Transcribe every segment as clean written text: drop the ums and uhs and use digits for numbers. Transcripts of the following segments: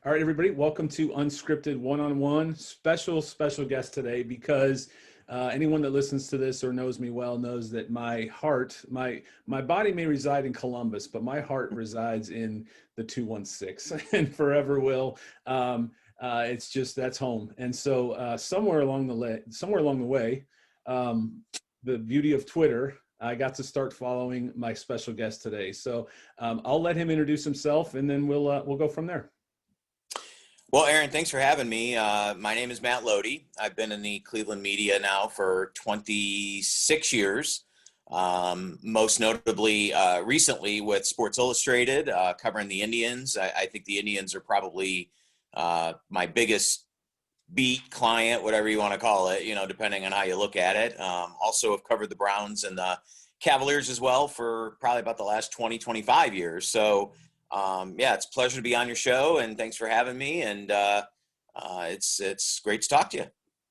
All right, everybody, welcome to Unscripted One-on-One. Special guest today because anyone that listens to this or knows me well knows that my heart, my body may reside in Columbus, but my heart resides in the 216 and forever will. It's just, that's home. And so somewhere along the way, the beauty of Twitter, I got to start following my special guest today. So I'll let him introduce himself, and then we'll go from there. Well, Aaron, thanks for having me. My name is Matt Loede. I've been in the Cleveland media now for 26 years, most notably recently with Sports Illustrated, covering the Indians. I think the Indians are probably my biggest beat client, whatever you want to call it, depending on how you look at it. Also have covered the Browns and the Cavaliers as well for probably about the last 25 years. So it's a pleasure to be on your show, and thanks for having me. And it's great to talk to you.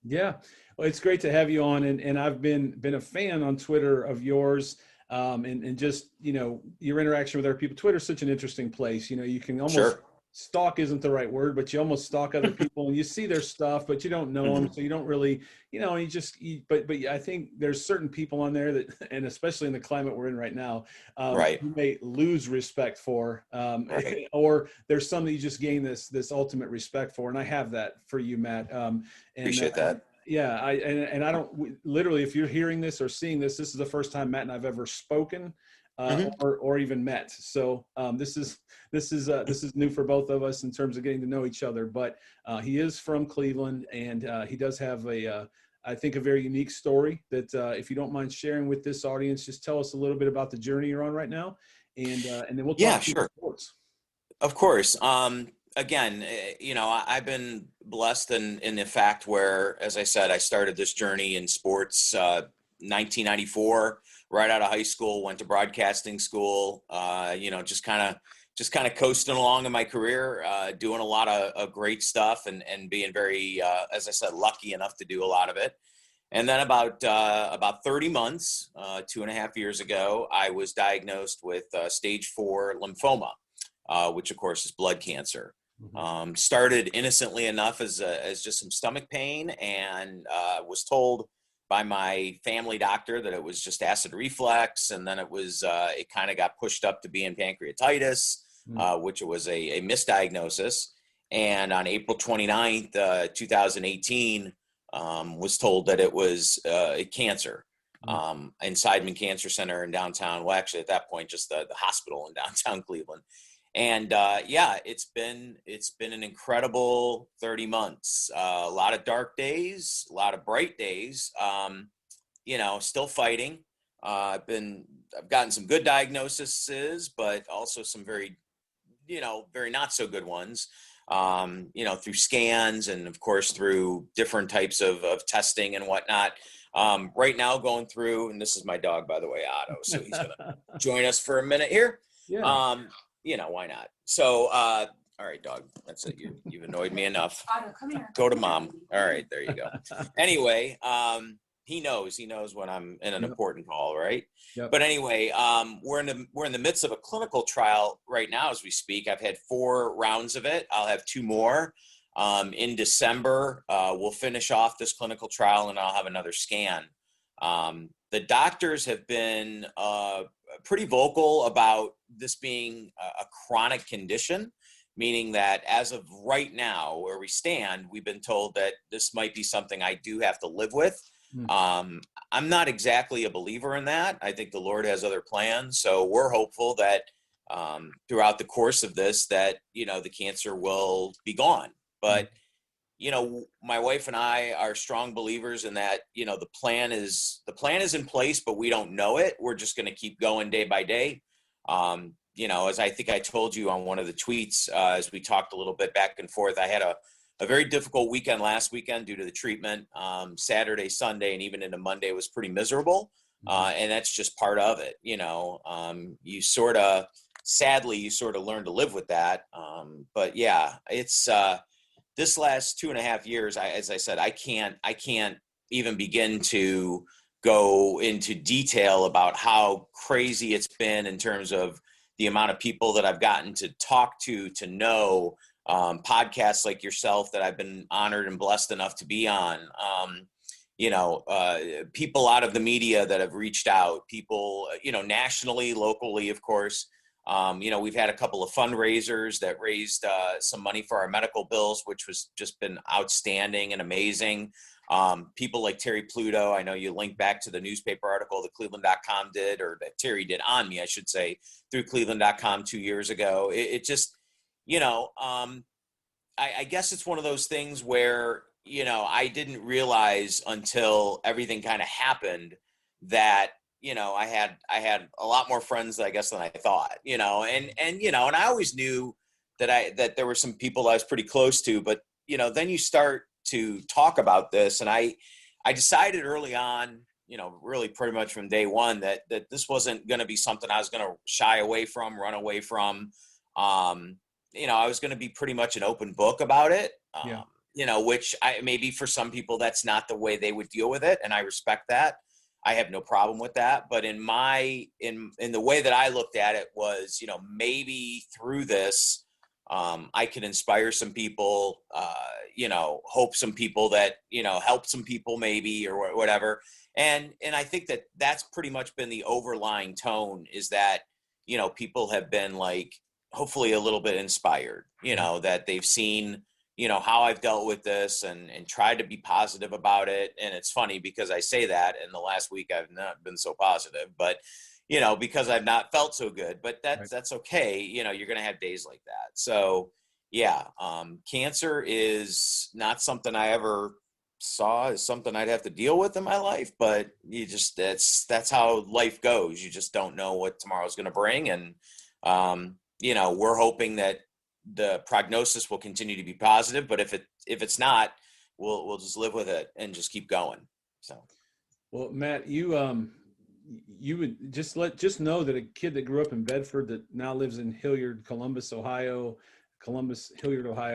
Yeah, well, it's great to have you on, and I've been a fan on Twitter of yours, and just your interaction with other people. Twitter's such an interesting place. You can almost stalk isn't the right word, but you almost stalk other people, and you see their stuff, but you don't know them, so you don't really, but I think there's certain people on there that, and especially in the climate we're in right now, you may lose respect for, or there's some that you just gain this ultimate respect for, and I have that for you, Matt. Appreciate that. Yeah, I don't literally, if you're hearing this or seeing this is the first time Matt and I've ever spoken. Or even met. So this is new for both of us in terms of getting to know each other. But he is from Cleveland, and he does have I think a very unique story that if you don't mind sharing with this audience, just tell us a little bit about the journey you're on right now, and then we'll talk sports. Of course. Again, I've been blessed in the fact where, as I said, I started this journey in sports 1994. Right out of high school, went to broadcasting school, just kind of coasting along in my career, doing a lot of great stuff and being very, as I said, lucky enough to do a lot of it. And then about 30 months, 2.5 years ago, I was diagnosed with stage 4 lymphoma, which of course is blood cancer. Started innocently enough as just some stomach pain, and was told by my family doctor that it was just acid reflux, and then it kind of got pushed up to being pancreatitis, which was a misdiagnosis. And on April 29th, 2018, was told that it was a cancer in Seidman Cancer Center in downtown. Well, actually, at that point, just the hospital in downtown Cleveland. And it's been an incredible 30 months. A lot of dark days, a lot of bright days. Still fighting. I've gotten some good diagnoses, but also some very not so good ones. Through scans and of course through different types of testing and whatnot. Right now going through, and this is my dog, by the way, Otto. So he's gonna join us for a minute here. Yeah. Why not? So, all right, dog, that's it. You've annoyed me enough. Otto, come here. Go to mom. All right, there you go. Anyway, he knows when I'm in an important call, right? Yep. But anyway, we're in the midst of a clinical trial right now as we speak. I've had 4 rounds of it. I'll have 2 more. In December, we'll finish off this clinical trial, and I'll have another scan. The doctors have been pretty vocal about this being a chronic condition, meaning that as of right now, where we stand, we've been told that this might be something I do have to live with. I'm not exactly a believer in that. I think the Lord has other plans. So we're hopeful that throughout the course of this, that, the cancer will be gone. But my wife and I are strong believers in that, the plan is in place, but we don't know it. We're just going to keep going day by day. As I think I told you on one of the tweets, as we talked a little bit back and forth, I had a very difficult weekend last weekend due to the treatment. Saturday, Sunday, and even into Monday was pretty miserable. And that's just part of it. Sadly, you sort of learn to live with that. But yeah, it's, this last 2.5 years, as I said, I can't even begin to go into detail about how crazy it's been in terms of the amount of people that I've gotten to talk to know, podcasts like yourself that I've been honored and blessed enough to be on. People out of the media that have reached out, people, nationally, locally, of course. We've had a couple of fundraisers that raised some money for our medical bills, which was just been outstanding and amazing. People like Terry Pluto, I know you linked back to the newspaper article that Cleveland.com did, or that Terry did on me, I should say, through Cleveland.com 2 years ago. It just, I guess it's one of those things where, I didn't realize until everything kind of happened that, I had a lot more friends, I guess, than I thought, and I always knew that there were some people I was pretty close to, but, then you start to talk about this. And I decided early on, really pretty much from day one, that this wasn't going to be something I was going to shy away from, run away from. I was going to be pretty much an open book about it. Which maybe for some people, that's not the way they would deal with it. And I respect that. I have no problem with that. But in the way that I looked at it was, maybe through this, I can inspire some people, hope some people that, help some people maybe, or whatever. And I think that that's pretty much been the overlying tone, is that, people have been like, hopefully a little bit inspired, that they've seen, how I've dealt with this and tried to be positive about it. And it's funny because I say that, and the last week I've not been so positive, but, because I've not felt so good, but that's okay. You're going to have days like that. So yeah, cancer is not something I ever saw as something I'd have to deal with in my life, but that's how life goes. You just don't know what tomorrow's going to bring. And, we're hoping that the prognosis will continue to be positive, but if it's not, we'll just live with it and just keep going. So, well, Matt, you would just know that a kid that grew up in Bedford that now lives in Hilliard, Hilliard, Ohio,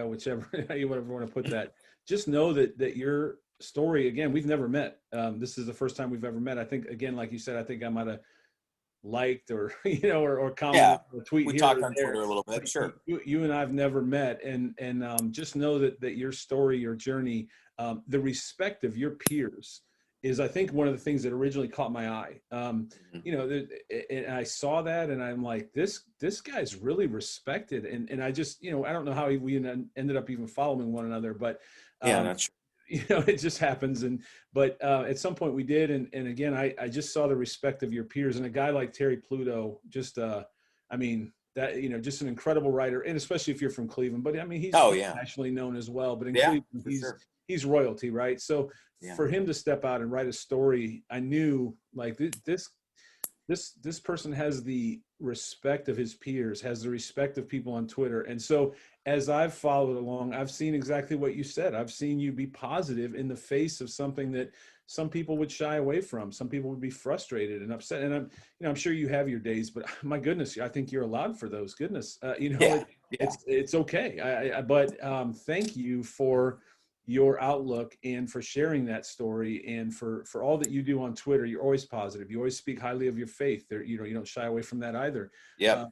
whichever you whatever want to put that, just know that your story, again, we've never met. This is the first time we've ever met. I think, again, like you said, I think I might have liked or or commented or tweet. We here talked or on there. Twitter a little bit. Sure. You and I've never met, and just know that your story, your journey, the respect of your peers is, I think, one of the things that originally caught my eye. And I saw that, and I'm like, this guy's really respected, and I just, I don't know how we ended up even following one another, but Not sure. it just happens. But at some point we did. And again, I just saw the respect of your peers, and a guy like Terry Pluto, just, that, just an incredible writer, and especially if you're from Cleveland, but he's nationally known as well, but in Cleveland, he's royalty, right? So for him to step out and write a story, I knew like this person has the respect of his peers, has the respect of people on Twitter. And so as I've followed along, I've seen exactly what you said. I've seen you be positive in the face of something that some people would shy away from. Some people would be frustrated and upset. And I'm sure you have your days, but my goodness, I think you're allowed for those. Goodness, it's okay. But thank you for your outlook and for sharing that story, and for all that you do on Twitter. You're always positive. You always speak highly of your faith. You don't shy away from that either. Yeah.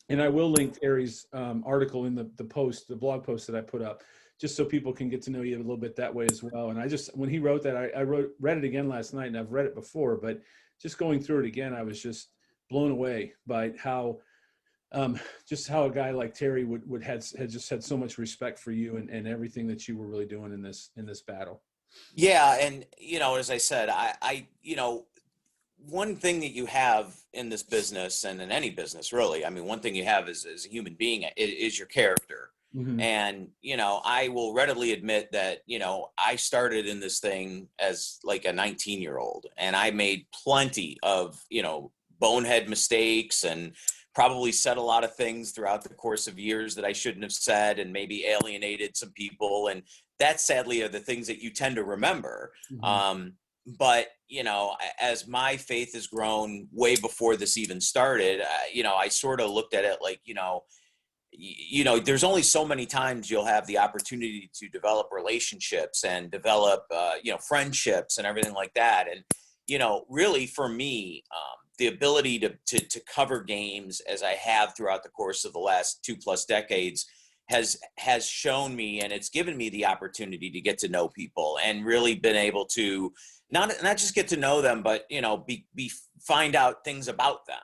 And I will link Terry's article in the blog post that I put up, just so people can get to know you a little bit that way as well. And when he wrote that, I read it again last night, and I've read it before, but just going through it again, I was just blown away by how a guy like Terry had just had so much respect for you and everything that you were really doing in this battle. Yeah. And, as I said, I one thing that you have in this business, and in any business really, one thing you have as a human being is your character. Mm-hmm. And, I will readily admit that, I started in this thing as like a 19-year-old, and I made plenty of, bonehead mistakes, and probably said a lot of things throughout the course of years that I shouldn't have said, and maybe alienated some people. And that, sadly, are the things that you tend to remember. Mm-hmm. But, as my faith has grown way before this even started, I sort of looked at it like, there's only so many times you'll have the opportunity to develop relationships and develop, friendships and everything like that. And, really for me, the ability to cover games as I have throughout the course of the last 2+ decades has shown me, and it's given me the opportunity to get to know people and really been able to not just get to know them, but find out things about them.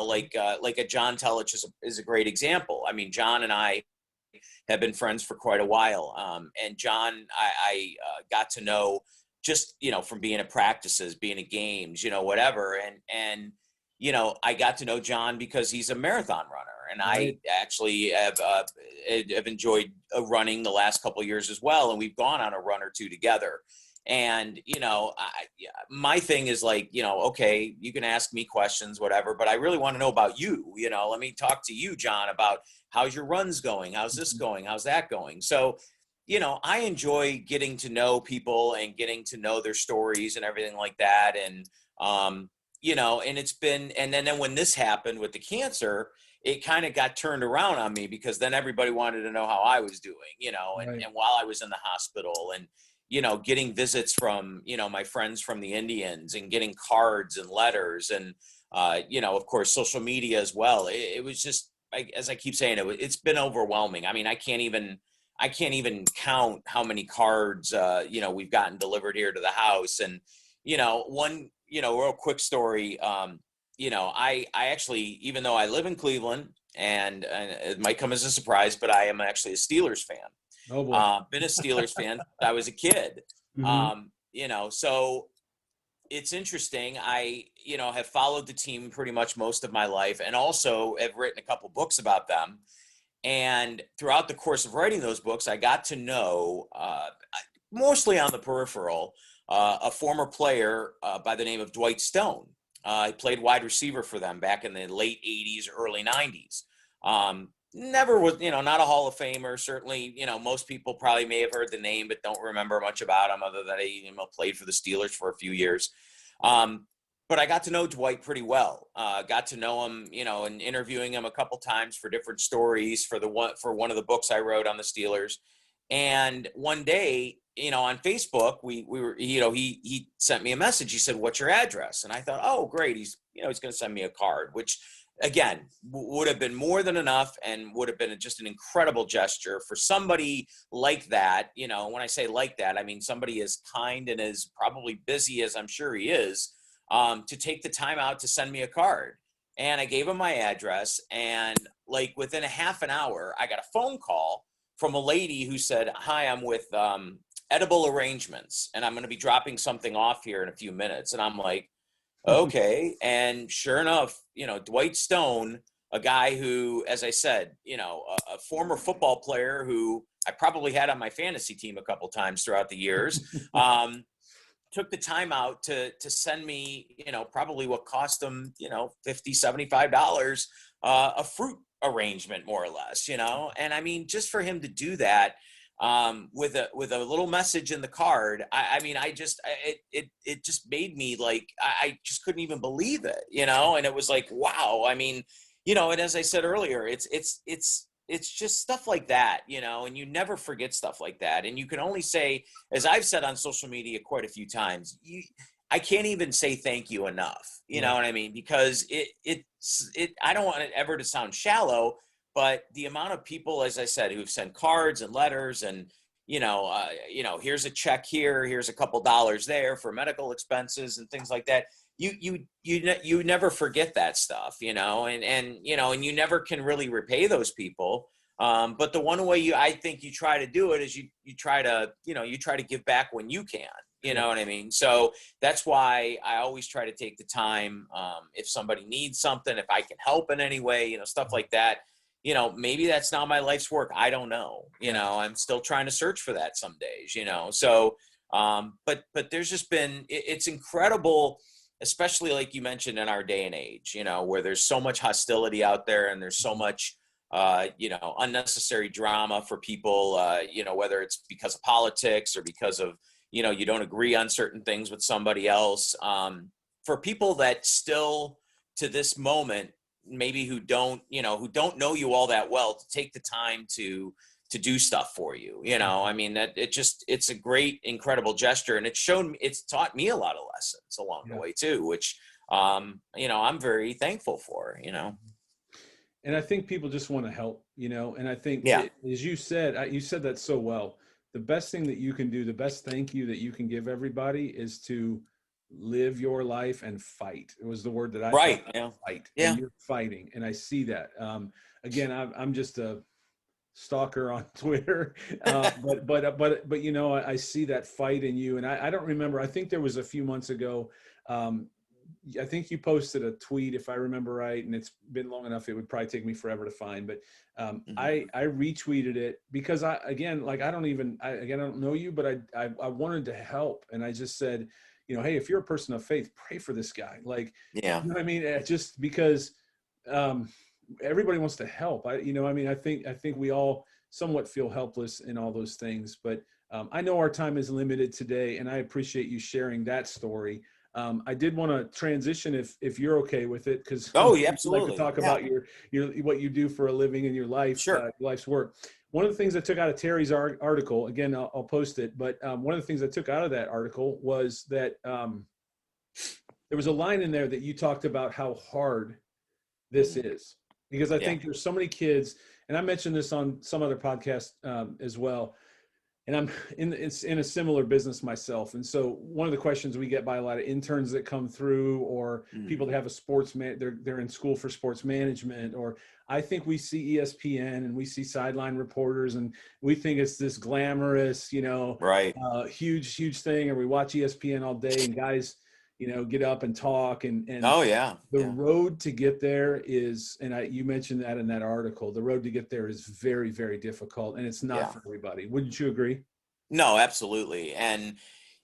Like a John Telich is a great example. I mean, John and I have been friends for quite a while, and John I got to know just from being at practices, being at games, whatever, and I got to know John because he's a marathon runner. And Right. I actually have enjoyed running the last couple of years as well. And we've gone on a run or two together. And, my thing is like, okay, you can ask me questions, whatever, but I really want to know about you. Let me talk to you, John, about how's your runs going? How's this going? How's that going? So, I enjoy getting to know people and getting to know their stories and everything like that. And, and it's been, and then when this happened with the cancer, it kind of got turned around on me because then everybody wanted to know how I was doing, Right. and while I was in the hospital and, getting visits from, my friends from the Indians and getting cards and letters and, of course, social media as well. It was just, as I keep saying, it's been overwhelming. I mean, I can't even count how many cards, we've gotten delivered here to the house. And, one, real quick story, I actually, even though I live in Cleveland, and it might come as a surprise, but I am actually a Steelers fan. Oh boy. Been a Steelers fan since I was a kid. Hmm. So it's interesting. I, have followed the team pretty much most of my life, and also have written a couple books about them. And throughout the course of writing those books, I got to know, mostly on the peripheral, a former player by the name of Dwight Stone. He played wide receiver for them back in the late 80s, early 90s. Never was, not a Hall of Famer. Certainly, most people probably may have heard the name, but don't remember much about him other than he played for the Steelers for a few years. But I got to know Dwight pretty well. Got to know him, and interviewing him a couple times for different stories for one of the books I wrote on the Steelers. And one day, on Facebook, we were, he sent me a message. He said, "What's your address?" And I thought, oh, great. He's going to send me a card, which again would have been more than enough and would have been just an incredible gesture for somebody like that. When I say like that, I mean somebody as kind and as probably busy as I'm sure he is, to take the time out to send me a card. And I gave him my address, and like within a half an hour, I got a phone call from a lady who said, "Hi, I'm with Edible Arrangements, and I'm going to be dropping something off here in a few minutes." And I'm like, okay. And sure enough, Dwight Stone, a guy who, as I said, a former football player who I probably had on my fantasy team a couple times throughout the years, took the time out to send me, probably what cost him, $50, $75, a fruit arrangement, more or less, and I mean, just for him to do that, with a little message in the card, it just made me like, I just couldn't even believe it, and it was like, wow. I mean, and as I said earlier, it's just stuff like that, and you never forget stuff like that. And you can only say, as I've said on social media quite a few times, I can't even say thank you enough. You know what I mean? Because I don't want it ever to sound shallow, but the amount of people, as I said, who've sent cards and letters and, here's a check here, here's a couple dollars there for medical expenses and things like that. You never forget that stuff, and you never can really repay those people. But the one way I think you try to do it is you try to give back when you can. You know what I mean? So that's why I always try to take the time. If somebody needs something, if I can help in any way, stuff like that. Maybe that's not my life's work. I don't know. I'm still trying to search for that some days. So, but there's just been, it's incredible, especially like you mentioned in our day and age. Where there's so much hostility out there, and there's so much, unnecessary drama for people. Whether it's because of politics or because of you don't agree on certain things with somebody else. For people that still to this moment, maybe who don't know you all that well, to take the time to do stuff for you. I mean, that it's a great, incredible gesture. And it's taught me a lot of lessons along the way too, which, I'm very thankful for. And I think people just want to help, and I think Yeah. as you said that so well. The best thing that you can do, the best thank you that you can give everybody is to live your life and fight. It was the word that I thought, Right. Yeah. fight, and Yeah. you're fighting. And I see that. Again, I'm just a stalker on Twitter, but I see that fight in you. And I don't remember. I think there was a few months ago. I think you posted a tweet, if I remember right, and it's been long enough, it would probably take me forever to find, but Mhm. I retweeted it because I don't know you, but I wanted to help. And I just said, hey, if you're a person of faith, pray for this guy. Like, Yeah. you know what I mean? Just because um, everybody wants to help. I think we all somewhat feel helpless in all those things, but I know our time is limited today, and I appreciate you sharing that story. I did want to transition if you're okay with it, because Oh, yeah, you like to absolutely. talk Yeah. about your what you do for a living in your Sure. life's work. One of the things I took out of Terry's article, again, I'll post it, but one of the things I took out of that article was that there was a line in there that you talked about how hard this Mhm. is, because I Yeah. think there's so many kids, and I mentioned this on some other podcast as well, and I'm in a similar business myself. And so one of the questions we get by a lot of interns that come through, or people Mhm. that have a they're in school for sports management, or I think we see ESPN and we see sideline reporters and we think it's this glamorous, Right. huge thing, or we watch ESPN all day and guys, get up and talk, and Oh, yeah. the Yeah. road to get there is, and you mentioned that in that article, the road to get there is very, very difficult, and it's not Yeah. for everybody. Wouldn't you agree? No, absolutely. And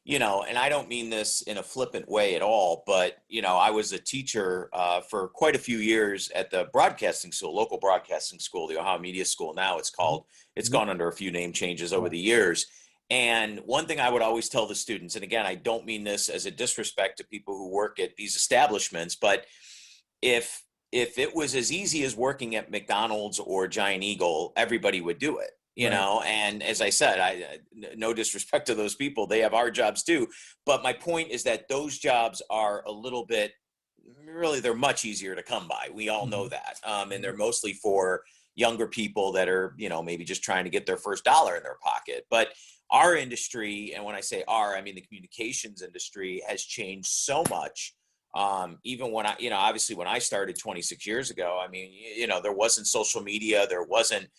I don't mean this in a flippant way at all, but, I was a teacher for quite a few years at the broadcasting school, local broadcasting school, the Ohio Media School. Now it's Mhm. called, it's Mhm. gone under a few name changes over Yeah. the years. And one thing I would always tell the students, and again, I don't mean this as a disrespect to people who work at these establishments, but if if it was as easy as working at McDonald's or Giant Eagle, everybody would do it, Right. And as I said, no disrespect to those people, they have hard jobs too. But my point is that those jobs are a little bit, really, they're much easier to come by. We all know Mhm. that, and they're Mhm. mostly for younger people that are, maybe just trying to get their first dollar in their pocket. But our industry, and when I say our, I mean the communications industry, has changed so much. Even when obviously when I started 26 years ago, I mean, there wasn't social media, there wasn't,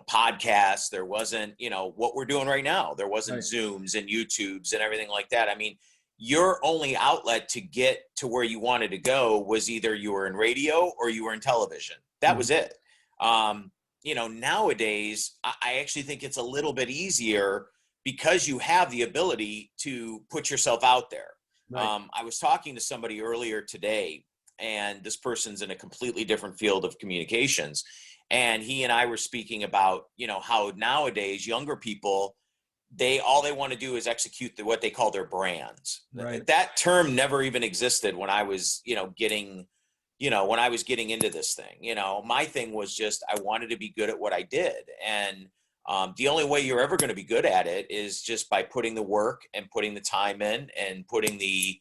podcasts, there wasn't, what we're doing right now. There wasn't Right. Zooms and YouTubes and everything like that. I mean, your only outlet to get to where you wanted to go was either you were in radio or you were in television. That Mhm. was it. Um, Nowadays, I actually think it's a little bit easier because you have the ability to put yourself out there. Right. I was talking to somebody earlier today, and this person's in a completely different field of communications. And he and I were speaking about, how nowadays younger people, all they want to do is execute what they call their brands. Right. That term never even existed when I was, when I was getting into this thing. My thing was just I wanted to be good at what I did, and the only way you're ever going to be good at it is just by putting the work and putting the time in and putting the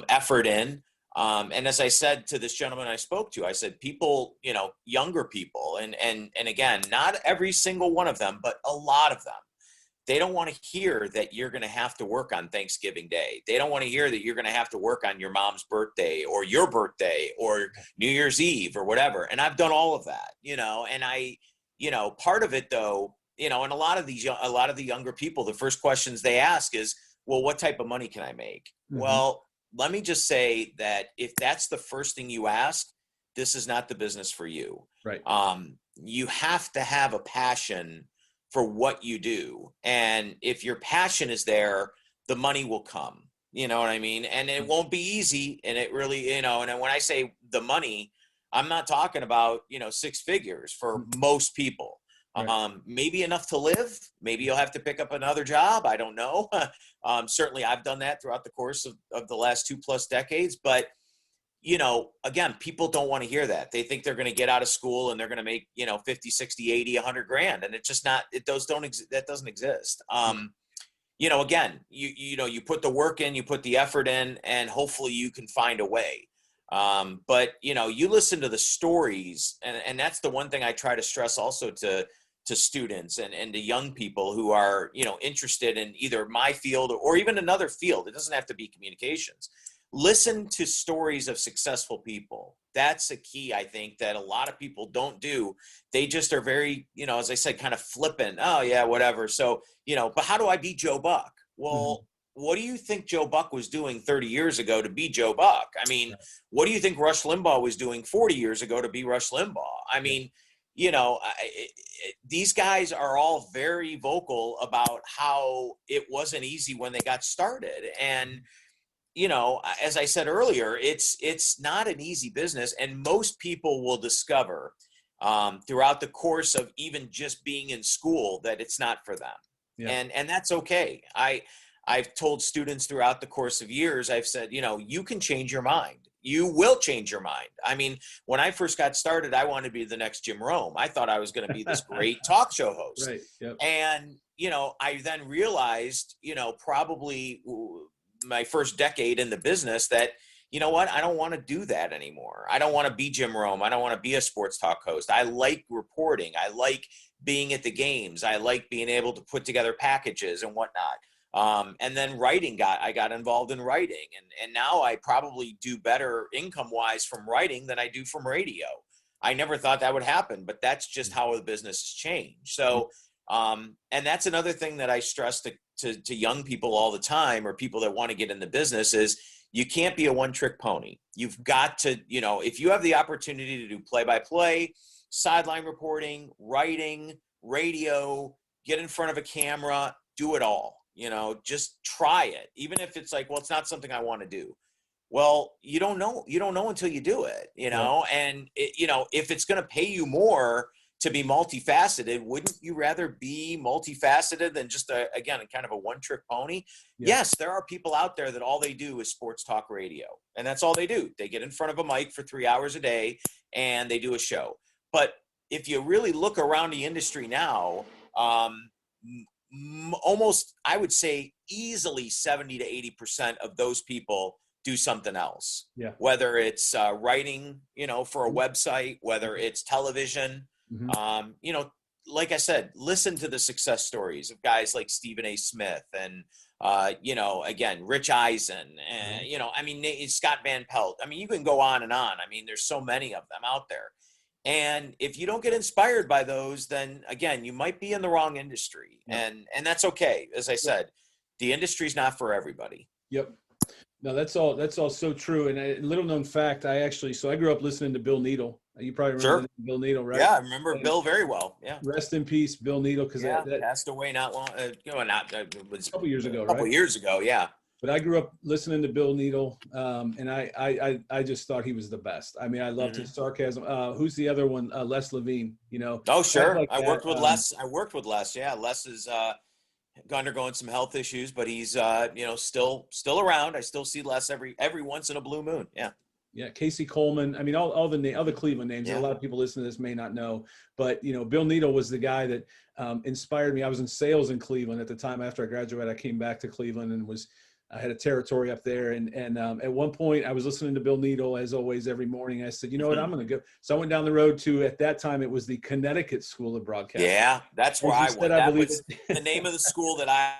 effort in. And as I said to this gentleman I spoke to, I said, people, younger people, and again, not every single one of them, but a lot of them, they don't want to hear that you're going to have to work on Thanksgiving Day. They don't want to hear that you're going to have to work on your mom's birthday or your birthday or New Year's Eve or whatever. And I've done all of that, and part of it though, and a lot of the younger people, the first questions they ask is, well, what type of money can I make? Mhm. Well, let me just say that if that's the first thing you ask, this is not the business for you. Right. You have to have a passion for what you do. And if your passion is there, the money will come. You know what I mean? And it won't be easy. And it really, and when I say the money, I'm not talking about, six figures for Mhm. most people. Right. Maybe enough to live. Maybe you'll have to pick up another job. I don't know. Certainly I've done that throughout the course of the last 2+ decades, but again, people don't want to hear that. They think they're going to get out of school and they're going to make, 50, 60, 80, 100 grand. And it's just not, that doesn't exist. Again, you put the work in, you put the effort in, and hopefully you can find a way. But you listen to the stories, and that's the one thing I try to stress also to students and to young people who are, interested in either my field or even another field. It doesn't have to be communications. Listen to stories of successful people. That's a key, I think, that a lot of people don't do. They just are very, as I said, kind of flippant. Oh yeah, whatever. So, but how do I be Joe Buck? Well, what do you think Joe Buck was doing 30 years ago to be Joe Buck? I mean, what do you think Rush Limbaugh was doing 40 years ago to be Rush Limbaugh? I mean, these guys are all very vocal about how it wasn't easy when they got started. And, as I said earlier, it's not an easy business. And most people will discover throughout the course of even just being in school that it's not for them. Yeah. And that's okay. I've told students throughout the course of years, I've said, you can change your mind. You will change your mind. I mean, when I first got started, I wanted to be the next Jim Rome. I thought I was going to be this great talk show host. Right. Yep. And, I then realized, probably my first decade in the business that, what, I don't want to do that anymore. I don't want to be Jim Rome. I don't want to be a sports talk host. I like reporting. I like being at the games. I like being able to put together packages and whatnot. And then I got involved in writing, and now I probably do better income wise from writing than I do from radio. I never thought that would happen, but that's just how the business has changed. So, and that's another thing that I stress to young people all the time, or people that want to get in the business, is you can't be a one-trick pony. You've got to, if you have the opportunity to do play-by-play, sideline reporting, writing, radio, get in front of a camera, do it all. Just try it. Even if it's like, well, it's not something I want to do. Well, you don't know until you do it, and if it's going to pay you more to be multifaceted, wouldn't you rather be multifaceted than just again, kind of a one-trick pony? Yeah. Yes, there are people out there that all they do is sports talk radio, and that's all they do. They get in front of a mic for 3 hours a day and they do a show. But if you really look around the industry now, almost, I would say easily 70 to 80% of those people do something else. Yeah. Whether it's writing, for a website, whether it's television, like I said, listen to the success stories of guys like Stephen A. Smith and, again, Rich Eisen and, Scott Van Pelt. I mean, you can go on and on. I mean, there's so many of them out there. And if you don't get inspired by those, then again, you might be in the wrong industry. Yep. And that's okay. As I said, the industry's not for everybody. Yep. No, that's all so true. And a little known fact, I grew up listening to Bill Needle. You probably remember Bill Needle, right? Yeah, I remember Bill very well. Yeah. Rest in peace, Bill Needle, because that passed away not long, it was a couple years ago, right? A couple years ago, yeah. But I grew up listening to Bill Needle, and I just thought he was the best. I mean, I loved his sarcasm. Who's the other one? Les Levine, Oh, sure. Like I worked with Les. Yeah, Les is undergoing some health issues, but he's still around. I still see Les every once in a blue moon. Yeah. Yeah, Casey Coleman. I mean, all the Cleveland names. Yeah. A lot of people listening to this may not know, but Bill Needle was the guy that inspired me. I was in sales in Cleveland at the time. After I graduated, I came back to Cleveland and I had a territory up there. And at one point, I was listening to Bill Needle, as always, every morning. I said, you know what, I'm going to go. So I went down the road to, at that time, it was the Connecticut School of Broadcasting. Yeah, that's where I went. That was the name of the school that I.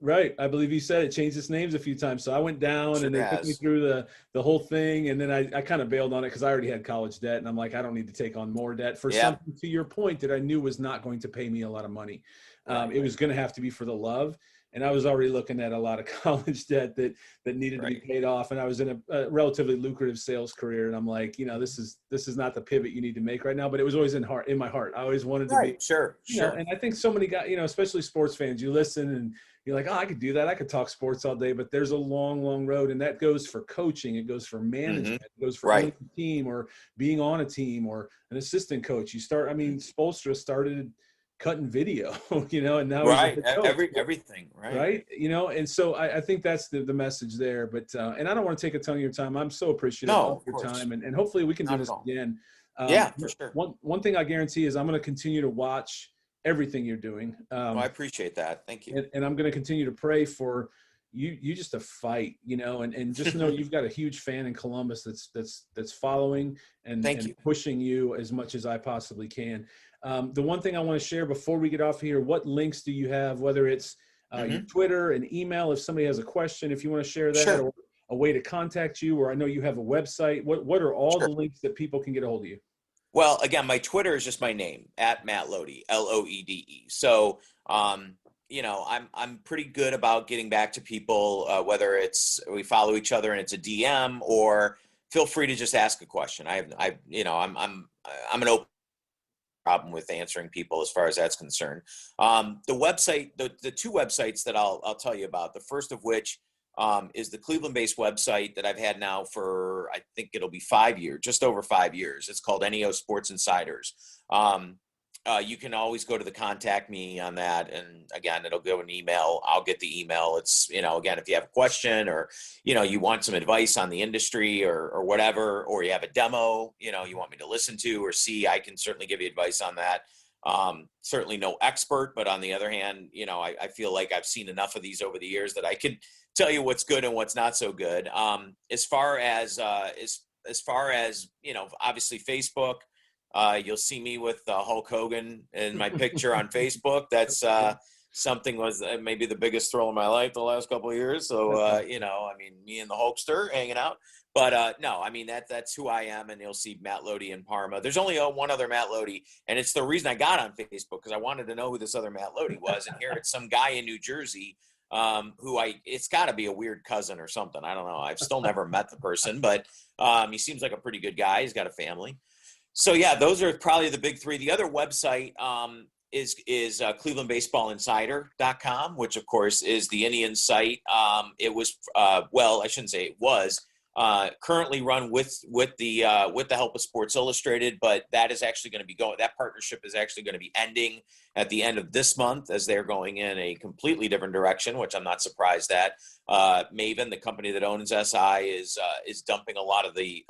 Right. I believe he said it changed its names a few times. So I went down and they took me through the whole thing. And then I kind of bailed on it because I already had college debt. And I'm like, I don't need to take on more debt for something, to your point, that I knew was not going to pay me a lot of money. It was going to have to be for the love. And I was already looking at a lot of college debt that needed to be paid off. And I was in a relatively lucrative sales career. And I'm like, this is not the pivot you need to make right now. But it was always in my heart. I always wanted to be. Sure. And I think so many guys, especially sports fans, you listen and you're like, oh, I could do that. I could talk sports all day. But there's a long, long road. And that goes for coaching. It goes for management. It goes for owning a team or being on a team or an assistant coach. Spoelstra started cutting video, and now everything, right? Right. And so I think that's the message there, but, and I don't want to take a ton of your time. I'm so appreciative of your time and hopefully we can do this again. For sure. One thing I guarantee is I'm going to continue to watch everything you're doing. I appreciate that. Thank you. And I'm going to continue to pray for, you just a fight, and just know you've got a huge fan in Columbus that's following Thank and you. pushing you as much as I possibly can. The one thing I want to share before we get off here, what links do you have, whether it's your Twitter and email, if somebody has a question, if you want to share that, Sure. or a way to contact you, or I know you have a website. What are all Sure. the links that people can get a hold of you? Well, again, my Twitter is just my name, at Matt Loede, Loede. So, I'm pretty good about getting back to people, whether it's we follow each other and it's a DM, or feel free to just ask a question. I'm an open problem with answering people as far as that's concerned. The website, the two websites that I'll tell you about, the first of which is the Cleveland-based website that I've had now for, I think it'll be 5 years, just over 5 years. It's called NEO Sports Insiders. You can always go to the contact me on that. And again, it'll go an email. I'll get the email. It's, again, if you have a question or, you want some advice on the industry or whatever, or you have a demo, you want me to listen to or see, I can certainly give you advice on that. Certainly no expert, but on the other hand, I feel like I've seen enough of these over the years that I could tell you what's good and what's not so good. As far as obviously Facebook, you'll see me with Hulk Hogan in my picture on Facebook. That's something was maybe the biggest thrill of my life the last couple of years. So, me and the Hulkster hanging out. But no, that's who I am, and you'll see Matt Loede in Parma. There's only one other Matt Loede, and it's the reason I got on Facebook, because I wanted to know who this other Matt Loede was. And here it's some guy in New Jersey it's got to be a weird cousin or something. I don't know. I've still never met the person, but he seems like a pretty good guy. He's got a family. So yeah, those are probably the big three. The other website is clevelandbaseballinsider.com, which of course is the Indian site. It was I shouldn't say it was currently run with the help of Sports Illustrated, but that is actually going to be that partnership is actually going to be ending at the end of this month, as they're going in a completely different direction, which I'm not surprised at. Maven, the company that owns SI, is dumping a lot of the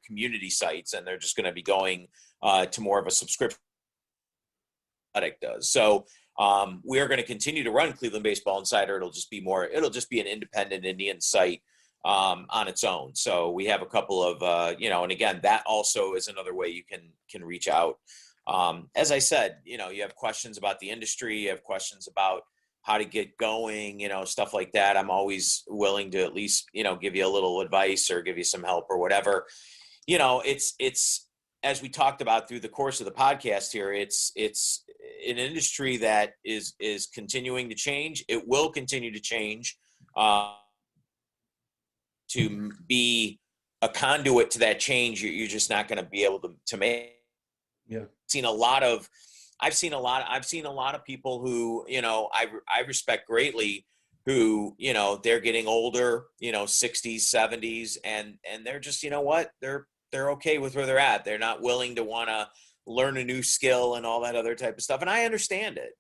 community sites, and they're just going to be going to more of a subscription does. So we're going to continue to run Cleveland Baseball Insider. It'll just be an independent Indian site on its own. So we have a couple of, and again, that also is another way you can reach out. As I said, you have questions about the industry, you have questions about how to get going, stuff like that. I'm always willing to at least, give you a little advice or give you some help or whatever. It's as we talked about through the course of the podcast here, it's an industry that is continuing to change. It will continue to change. To be a conduit to that change, you're just not going to be able to make. Yeah. I've seen a lot of people who, I respect greatly, who, they're getting older, 60s, 70s, and they're just, they're okay with where they're at. They're not willing to want to learn a new skill and all that other type of stuff. And I understand it,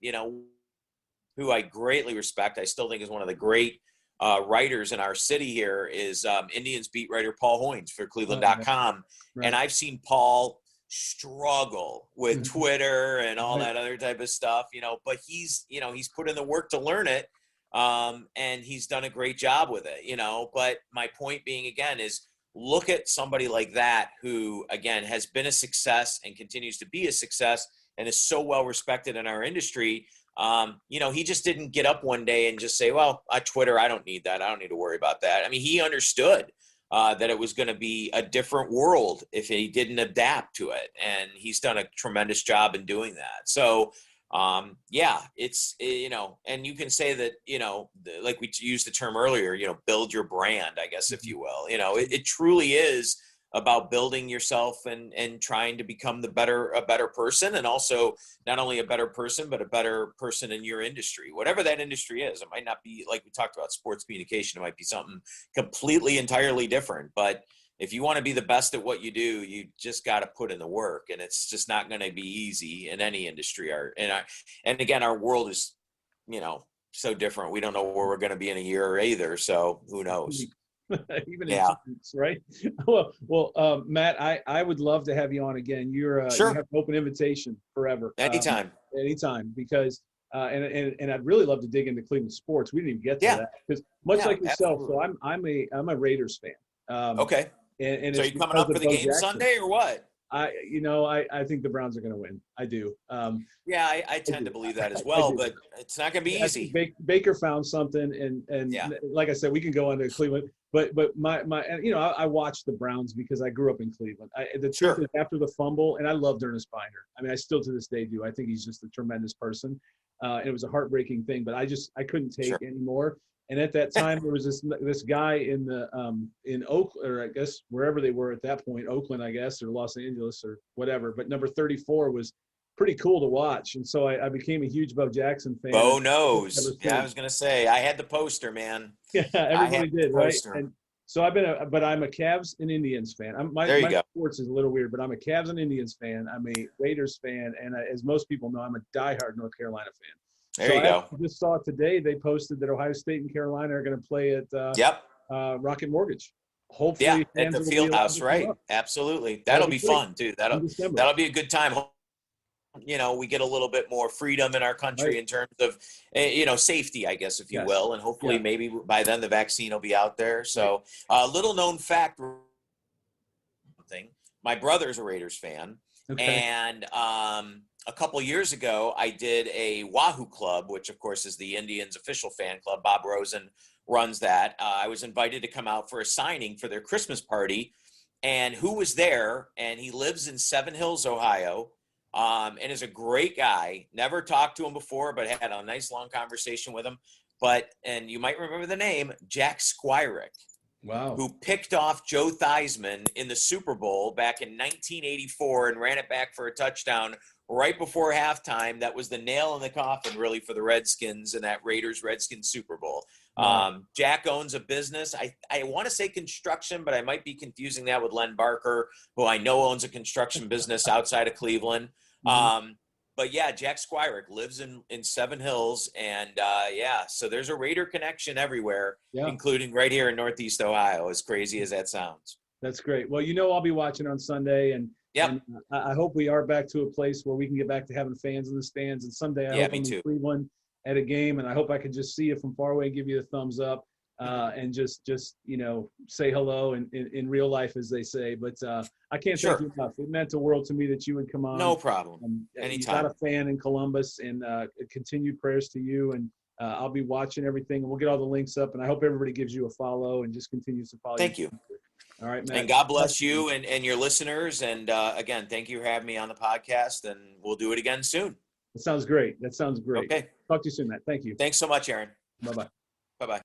who I greatly respect. I still think is one of the great writers in our city here is Indians beat writer Paul Hoynes for Cleveland.com. Right. And I've seen Paul struggle with Twitter and all that other type of stuff, but he's put in the work to learn it. And he's done a great job with it, but my point being, again, is look at somebody like that, who, again, has been a success and continues to be a success and is so well respected in our industry. He just didn't get up one day and just say, well, Twitter, I don't need that. I don't need to worry about that. He understood that it was going to be a different world if he didn't adapt to it. And he's done a tremendous job in doing that. So, it's, and you can say that, like we used the term earlier, build your brand, I guess, if you will. It truly is about building yourself and trying to become a better person, and also not only a better person, but a better person in your industry, whatever that industry is. It might not be, like we talked about, sports communication. It might be something completely, entirely different. But if you want to be the best at what you do, you just got to put in the work, and it's just not going to be easy in any industry. And again, our world is, so different. We don't know where we're going to be in a year either. So who knows? Even in 2 weeks, right? Well, Matt, I would love to have you on again. Sure. You have an open invitation forever. Anytime. Anytime, because and I'd really love to dig into Cleveland sports. We didn't even get to Yeah. that because much like yourself. Absolutely. So I'm a Raiders fan. Okay. And So are it's you coming because up of for the Bo game Jackson. Sunday or what? I think the Browns are going to win. I do. Yeah, I tend to believe that as well, but it's not going to be easy. Baker found something, and Yeah. like I said, we can go into Cleveland. But I watched the Browns because I grew up in Cleveland. The truth is, after the fumble, and I loved Ernest Binder. I mean, I still to this day do. I think he's just a tremendous person. And it was a heartbreaking thing, but I couldn't take anymore. And at that time, there was this guy in Oakland, or I guess wherever they were at that point, Oakland, I guess, or Los Angeles or whatever. But number 34 was pretty cool to watch, and so I became a huge Bo Jackson fan. Bo knows. Yeah, I was gonna say I had the poster, man. Yeah, everybody did, right? And so I'm a Cavs and Indians fan. My sports is a little weird, but I'm a Cavs and Indians fan. I'm a Raiders fan, and as most people know, I'm a diehard North Carolina fan. There you go. I just saw today they posted that Ohio State and Carolina are going to play at Rocket Mortgage. Hopefully, at the field house, right? Absolutely, that'll be fun too. That'll be a good time. We get a little bit more freedom in our country in terms of safety, I guess, if you will, and hopefully maybe by then the vaccine will be out there. So little known fact, my brother's a Raiders fan, and a couple years ago, I did a Wahoo Club, which of course is the Indians' official fan club. Bob Rosen runs that. I was invited to come out for a signing for their Christmas party, and who was there? And he lives in Seven Hills, Ohio, and is a great guy. Never talked to him before, but had a nice long conversation with him. And you might remember the name, Jack Squirek. Wow. Who picked off Joe Theismann in the Super Bowl back in 1984 and ran it back for a touchdown right before halftime. That was the nail in the coffin, really, for the Redskins in that Raiders-Redskins Super Bowl. Wow. Jack owns a business. I want to say construction, but I might be confusing that with Len Barker, who I know owns a construction business outside of Cleveland. Mm-hmm. But yeah, Jack Squirek lives in Seven Hills, and so there's a Raider connection everywhere, including right here in Northeast Ohio, as crazy as that sounds. That's great. Well, I'll be watching on Sunday, and I hope we are back to a place where we can get back to having fans in the stands, and someday I hope I'm in Cleveland at a game, and I hope I can just see you from far away and give you a thumbs up. And just say hello in real life, as they say. But I can't thank you enough. It meant the world to me that you would come on. No problem. Anytime. You got a fan in Columbus, and continued prayers to you. And I'll be watching everything, and we'll get all the links up. And I hope everybody gives you a follow and just continues to follow. Thank you. All right, Matt. And God bless you and your listeners. And again, thank you for having me on the podcast. And we'll do it again soon. That sounds great. Okay. Talk to you soon, Matt. Thank you. Thanks so much, Aaron. Bye-bye. Bye-bye.